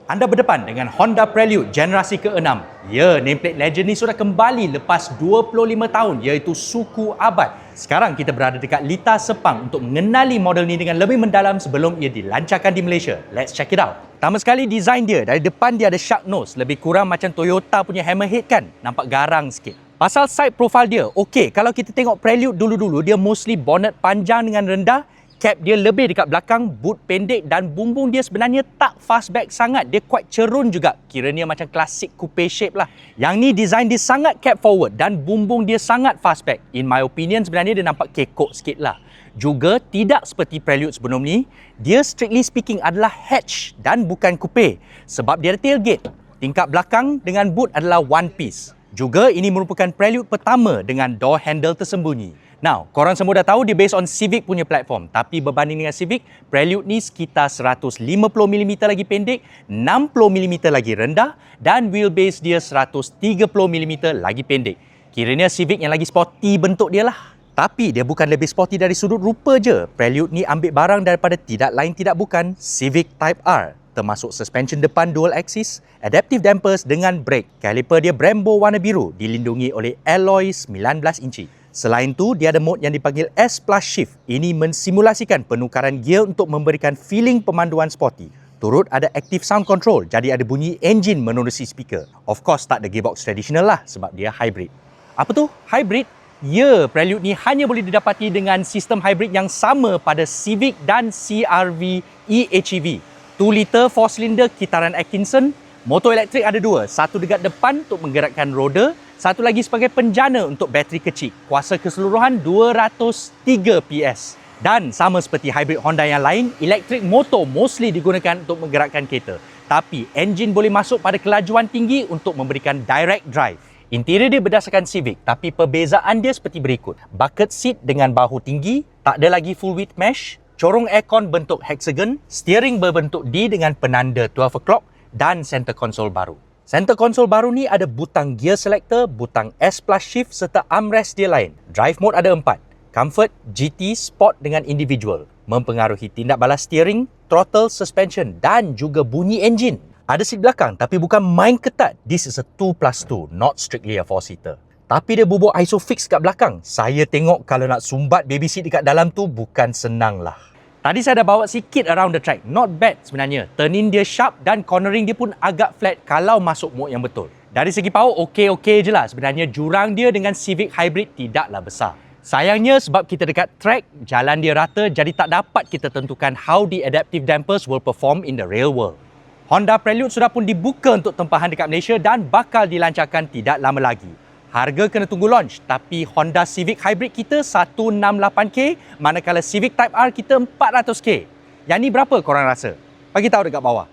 Anda berdepan dengan Honda Prelude generasi ke-6. Ya, nameplate legend ni sudah kembali lepas 25 tahun, iaitu suku abad. Sekarang kita berada dekat Lita Sepang untuk mengenali model ni dengan lebih mendalam sebelum ia dilancarkan di Malaysia. Let's check it out. Pertama sekali, design dia. Dari depan dia ada shark nose, lebih kurang macam Toyota punya hammerhead kan? Nampak garang sikit. Pasal side profile dia, okey, kalau kita tengok Prelude dulu-dulu, dia mostly bonnet panjang dengan rendah, cap dia lebih dekat belakang, boot pendek dan bumbung dia sebenarnya tak fastback sangat. Dia quite cerun juga. Kiranya macam klasik coupe shape lah. Yang ni design dia sangat cap forward dan bumbung dia sangat fastback. In my opinion sebenarnya dia nampak kekok sikit lah. Juga tidak seperti Prelude sebelum ni, dia strictly speaking adalah hatch dan bukan coupe. Sebab dia ada tailgate. Tingkap belakang dengan boot adalah one piece. Juga ini merupakan Prelude pertama dengan door handle tersembunyi. Now, korang semua dah tahu dia based on Civic punya platform. Tapi berbanding dengan Civic, Prelude ni sekitar 150mm lagi pendek, 60mm lagi rendah dan wheelbase dia 130mm lagi pendek. Kiranya Civic yang lagi sporty bentuk dia lah. Tapi dia bukan lebih sporty dari sudut rupa je. Prelude ni ambil barang daripada tidak lain tidak bukan Civic Type R. Termasuk suspension depan dual axis, adaptive dampers dengan brake. Caliper dia Brembo warna biru, dilindungi oleh alloy 19 inci. Selain tu, dia ada mode yang dipanggil S Plus Shift. Ini mensimulasikan penukaran gear untuk memberikan feeling pemanduan sporty. Turut ada active sound control, jadi ada bunyi enjin menerusi speaker. Of course, tak ada gearbox tradisional lah sebab dia hybrid. Apa tu? Hybrid? Ya, Prelude ni hanya boleh didapati dengan sistem hybrid yang sama pada Civic dan CR-V eHEV. 2 liter 4-cylinder kitaran Atkinson. Motor elektrik ada dua, satu dekat depan untuk menggerakkan roda, satu lagi sebagai penjana untuk bateri kecil. Kuasa keseluruhan 203 PS. Dan sama seperti hybrid Honda yang lain, elektrik motor mostly digunakan untuk menggerakkan kereta. Tapi enjin boleh masuk pada kelajuan tinggi untuk memberikan direct drive. Interior dia berdasarkan Civic, tapi perbezaan dia seperti berikut. Bucket seat dengan bahu tinggi, tak ada lagi full width mesh, corong aircon bentuk hexagon, steering berbentuk D dengan penanda 12 o'clock dan center console baru. Center console baru ni ada butang gear selector, butang S Plus Shift serta armrest dia lain. Drive mode ada 4. Comfort, GT, Sport dengan Individual. Mempengaruhi tindak balas steering, throttle, suspension dan juga bunyi enjin. Ada seat belakang tapi bukan main ketat. This is a 2+2, not strictly a 4-seater. Tapi dia bubur ISOFIX kat belakang. Saya tengok kalau nak sumbat baby seat dekat dalam tu bukan senang lah. Tadi saya dah bawa sikit around the track. Not bad sebenarnya. Turn-in dia sharp dan cornering dia pun agak flat kalau masuk mode yang betul. Dari segi power, okey-okey je lah. Sebenarnya jurang dia dengan Civic Hybrid tidaklah besar. Sayangnya sebab kita dekat track, jalan dia rata jadi tak dapat kita tentukan how the adaptive dampers will perform in the real world. Honda Prelude sudah pun dibuka untuk tempahan dekat Malaysia dan bakal dilancarkan tidak lama lagi. Harga kena tunggu launch, tapi Honda Civic Hybrid kita 168K, manakala Civic Type R kita 400K. Yang ni berapa korang rasa? Bagi tahu dekat bawah.